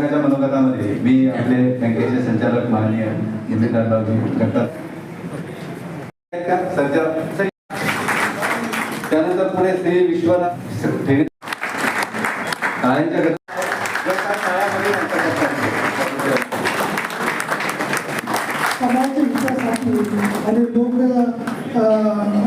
संचालकाच्या मनोगतामध्ये मी आपले बँकेचे संचालक माननीय निमित्तरावजी करतात. त्यानंतर पुढे श्री विश्वनाथ शाळांच्या समाज हितासाठी आणि लोक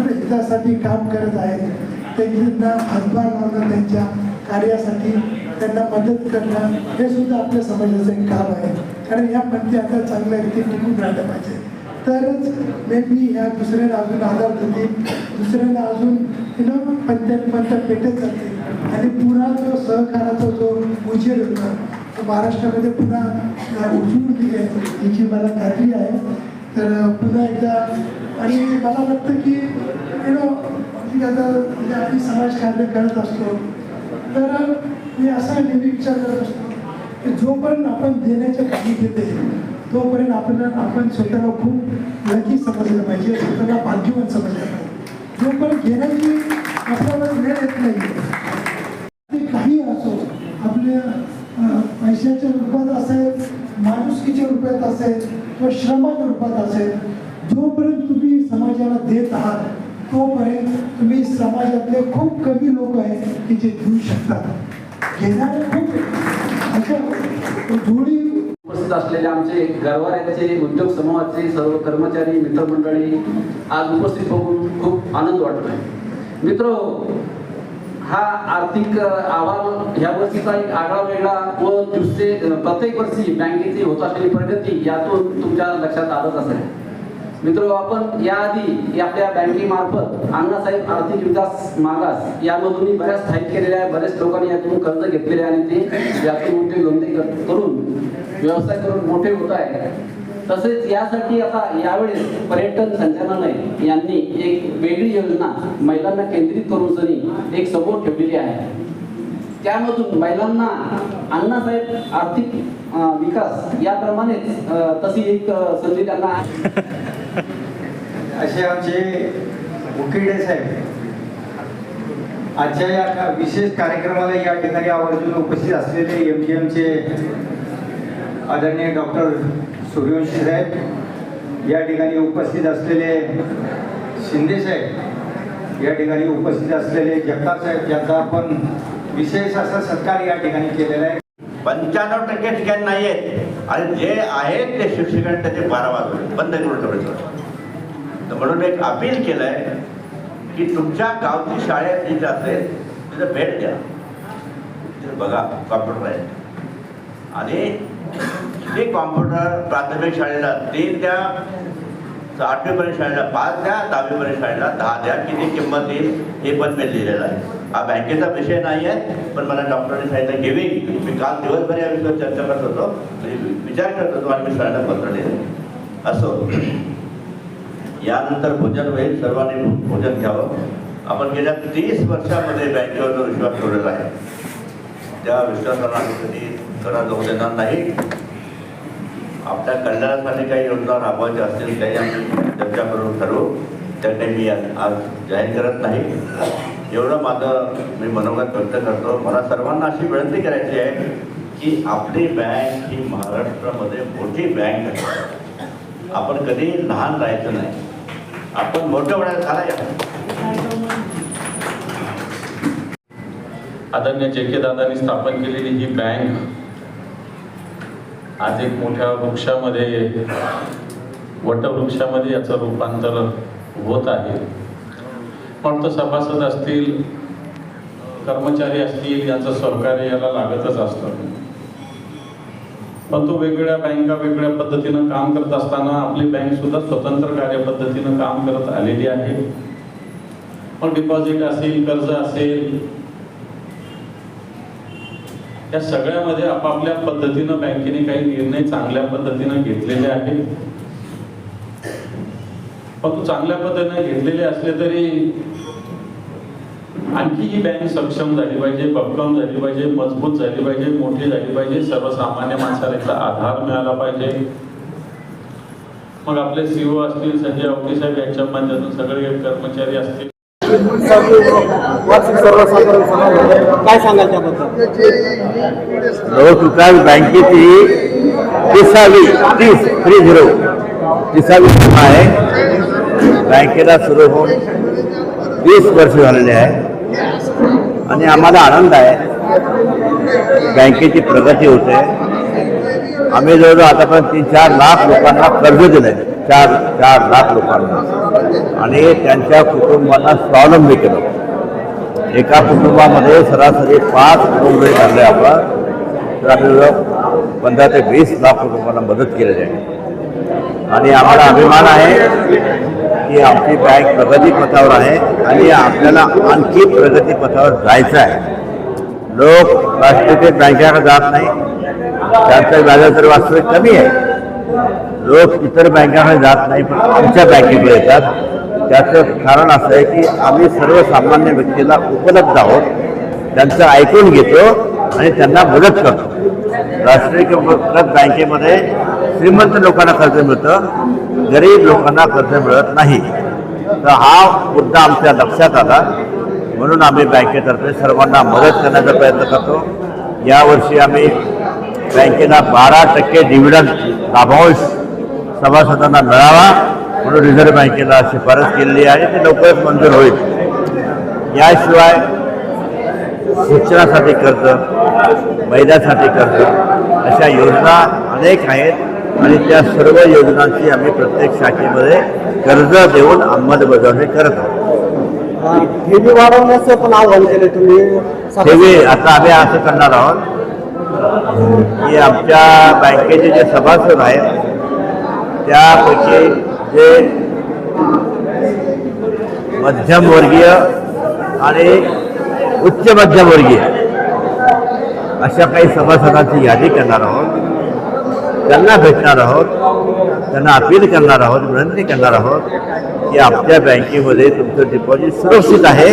हितासाठी काम करत आहेत. त्यांना हातभार लावणं, त्यांच्या कार्यासाठी त्यांना मदत करणं हे सुद्धा आपल्या समाजाचं एक काम आहे. कारण या पंथी आता चांगल्या रीतीने टिकून राहिलं पाहिजे, तरच मे बी ह्या दुसऱ्याला अजून आधार देतील, दुसऱ्याला अजून पंथ पेटत जाते आणि पुन्हा जो सहकाराचा जो उजेड होता तो महाराष्ट्रामध्ये पुन्हा उजळून दिले याची मला खात्री आहे. तर पुन्हा एकदा आणि मला वाटतं की आता आम्ही समाजकार्य करत असतो तर मी असा नेहमी विचार करत असतो की जोपर्यंत आपण देण्याच्या काही घेते तोपर्यंत आपण स्वतःला खूप लकी समजलं पाहिजे, स्वतःला भाग्यवान समजलं पाहिजे. जोपर्यंत घेण्याची आपल्याला वेळ येत नाही, ते काही असो, आपल्या पैशाच्या रूपात असेल, माणुसकीच्या रूपात असेल किंवा श्रमाच्या रूपात असेल, जोपर्यंत तुम्ही समाजाला देत आहात तोपर्यंत तुम्ही समाजातले खूप कमी लोक आहेत की जे देऊ शकतात. घेणारे खूप अशा थोडी उपस्थित असलेले आमचे गरवाऱ्याचे उद्योग समूहाचे सर्व कर्मचारी मित्रमंडळी आज उपस्थित होऊन खूप आनंद वाटतोय. मित्र, हा आर्थिक अहवाल ह्या वर्षीचा एक आगळा वेगळा व प्रत्येक वर्षी बँकेची होत असलेली प्रगती यातून तुमच्या लक्षात आलंच असेल. मित्र, आपण याआधी आपल्या बँकेमार्फत अण्णासाहेब आर्थिक विकास मागास यामधूनही बऱ्याच स्थायिक केलेल्या आहे. बरेच लोकांनी यातून कर्ज घेतलेले आणि ते यातून उद्योगधंदे करून व्यवसाय करून मोठे होत आहे. तसेच यासाठी आता यावेळेस पर्यटन संचालनालय यांनी एक वेगळी योजना महिलांना केंद्रित करून सनी एक समोर ठेवलेली आहे. त्यामधून महिलांना अण्णासाहेब आर्थिक विकास याप्रमाणेच तशी एक संधी त्यांना असे आमचे उकिरडे साहेब आजच्या या विशेष कार्यक्रमाला या ठिकाणी आवर्जून उपस्थित असलेले MGMचे आदरणीय डॉक्टर सूर्यवंशी साहेब, या ठिकाणी उपस्थित असलेले शिंदे साहेब, या ठिकाणी उपस्थित असलेले जगताप साहेब, ज्यांचा आपण विशेष असा सत्कार या ठिकाणी केलेला आहे. 95% ठिकाणी नाही आहेत आणि जे आहेत ते शिक्षकांनी त्याचे 12 वाजवले बंद करून ठेवायचं. तर म्हणून एक अपील केलं आहे की तुमच्या गावची शाळेत जिथे असेल तिथं भेट द्या, तिथे बघा कॉम्प्युटर आहे आणि ते कॉम्प्युटर प्राथमिक शाळेला 3 द्या, 8वीपर्यंत शाळेला 5 द्या, 10वीपर्यंत शाळेला 10 द्या. किती किंमत येईल हे पण मी लिहिलेलं आहे. हा बँकेचा विषय नाही आहे, पण मला डॉक्टरांनी सांगितलं घेवी. मी काल दिवसभर या विषयावर चर्चा करत होतो, विचार करत होतो आणि मी शाळेला पत्र लिहिलं. असो, यानंतर भोजन होईल, सर्वांनी भोजन घ्यावं. आपण गेल्या 30 वर्षामध्ये बँकेवर जो विश्वास ठेवलेला आहे त्या विश्वासाला आम्ही कधी करा जाऊ देणार नाही. आपल्या कल्याणासाठी काही योजना राबवायच्या असतील काही आम्ही चर्चा करून ठरवू, त्या काही मी आज जाहीर करत नाही. एवढं माझं मी मनोगत व्यक्त करतो. मला सर्वांना अशी विनंती करायची आहे की आपली बँक ही महाराष्ट्रामध्ये मोठी बँक आहे. आपण कधी लहान राहायचं नाही, आपण मोठं होण्यात झाला. आदरणीय JK दादांनी स्थापन केलेली ही बँक आज एक मोठ्या वृक्षामध्ये, वटवृक्षामध्ये याचं रूपांतर होत आहे. पण तो सभासद असतील, कर्मचारी असतील, यांचं सहकार्य याला लागतच असतं. पण तो वेगवेगळ्या बँका वेगवेगळ्या पद्धतीनं काम करत असताना आपली बँक सुद्धा स्वतंत्र कार्यपद्धतीनं काम करत आलेली आहे. पण डिपॉझिट असेल, कर्ज असेल, या सगळ्यामध्ये आपापल्या पद्धतीनं बँकेने काही निर्णय चांगल्या पद्धतीनं घेतलेले आहेत. पण तो चांगल्या पद्धतीने घेतलेले असले तरी आणखी ही बँक सक्षम झाली पाहिजे, भक्कम झाली पाहिजे, मजबूत झाली पाहिजे, मोठी झाली पाहिजे. सर्वसामान्य माणसाला याचा आधार मिळाला पाहिजे. मग आपले CEO असतील, संजय आवटे साहेब यांच्या माध्यमातून सगळे कर्मचारी असतील, वार्षिक सर्वसाधारण सभा काय सांगाल त्याबद्दल? लोकविकास बँकेची 30वी सभा आहे. बँकेला सुरू होऊन 20 वर्ष झालेले आहे आणि आम्हाला आनंद आहे. बँकेची प्रगती होते. आम्ही जवळजवळ आतापर्यंत 3-4 लाख लोकांना कर्ज दिलं आहे. 4 लाख लोकांना आणि त्यांच्या कुटुंबांना स्वावलंबी केलं. एका कुटुंबामध्ये सरासरी 5 कुटुंब जरी झाले आपण तर आम्ही 15 ते 20 लाख कुटुंबांना मदत केलेली आहे. आणि आम्हाला अभिमान आहे की आमची बँक प्रगतीपथावर आहे आणि आपल्याला आणखी प्रगतीपथावर जायचं आहे. लोक राष्ट्रीयकृत बँकेकडे जात नाही. त्यांचं व्याजदर वास्तविक कमी आहे. लोक इतर बँकांकडे जात नाही पण आमच्या बँकेकडे येतात. त्याचं कारण असं आहे की आम्ही सर्वसामान्य व्यक्तीला उपलब्ध आहोत. त्यांचं ऐकून घेतो आणि त्यांना मदत करतो. राष्ट्रीयकृत बँकेमध्ये श्रीमंत लोकांना कर्ज मिळतं, गरीब लोकांना कर्ज मिळत नाही. तर हा मुद्दा आमच्या लक्षात आला म्हणून आम्ही बँकेतर्फे सर्वांना मदत करण्याचा प्रयत्न करतो. यावर्षी आम्ही बँकेला 12% डिव्हिडंड लाभांश सभासदांना मिळावा म्हणून रिझर्व्ह बँकेला शिफारस केलेली आहे. ते लवकरच मंजूर होईल. याशिवाय शिक्षणासाठी कर्ज, महिलांसाठी कर्ज अशा योजना अनेक आहेत आणि त्या सर्व योजनांची आम्ही प्रत्येक शाखेमध्ये कर्ज देऊन अंमलबजावणी करत आहोत. ठेवी वाढवण्याचं पण आव्हान केले तुम्ही. ठेवी आता आम्ही असं करणार आहोत की आमच्या बँकेचे जे सभासद आहेत त्यापैकी जे मध्यमवर्गीय आणि उच्च मध्यमवर्गीय अशा काही सभासदांची यादी करणार आहोत. त्यांना भेटणार आहोत, त्यांना अपील करणार आहोत, विनंती करणार आहोत की आपल्या बँकेमध्ये तुमचं डिपॉझिट सुरक्षित आहे.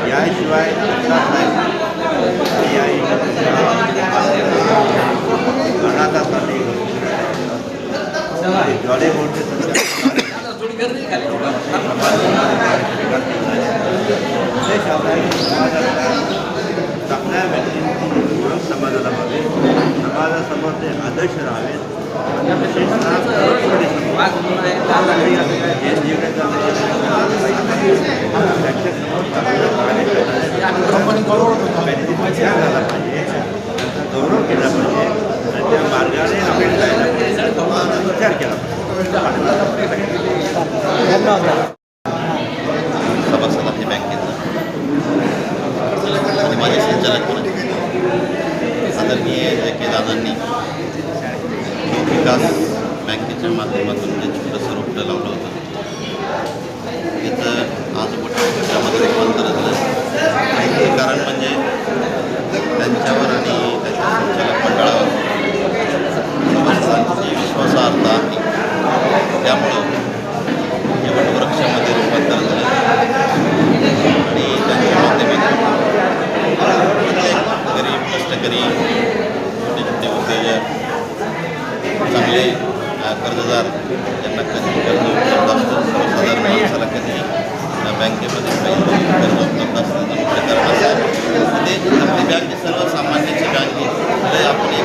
याशिवाय अनाथासाठी ज्वाले मोठे चांगल्या व्यक्तींची ओळख समाजाला व्हावी, समाजासमोर ते आदर्श राहावेत. गौरव केला पाहिजे आणि त्या मार्गाने आपण जायला पाहिजे, विचार केला सभासद आहे बँकेचा आणि माझे संचालक पण आदरणीय जे दादांनी विकास बँकेच्या माध्यमातून जे छोटंसं रोपटं लावलं होतं त्यामुळं हे वटवृक्षामध्ये रूपांतर झालं आणि त्यांच्या माध्यमातून प्रत्येक गरीब कष्टकरी छोटे छोटे उद्योजक चांगले कर्जदार ज्यांना कधी कर्ज उपलब्ध असतं सर्वसाधारण माणसाला कधी बँकेमध्ये काही कर्ज उपलब्ध असतं तर कारण असं ते आपली बँक सर्वसामान्याची बँक आहे आपण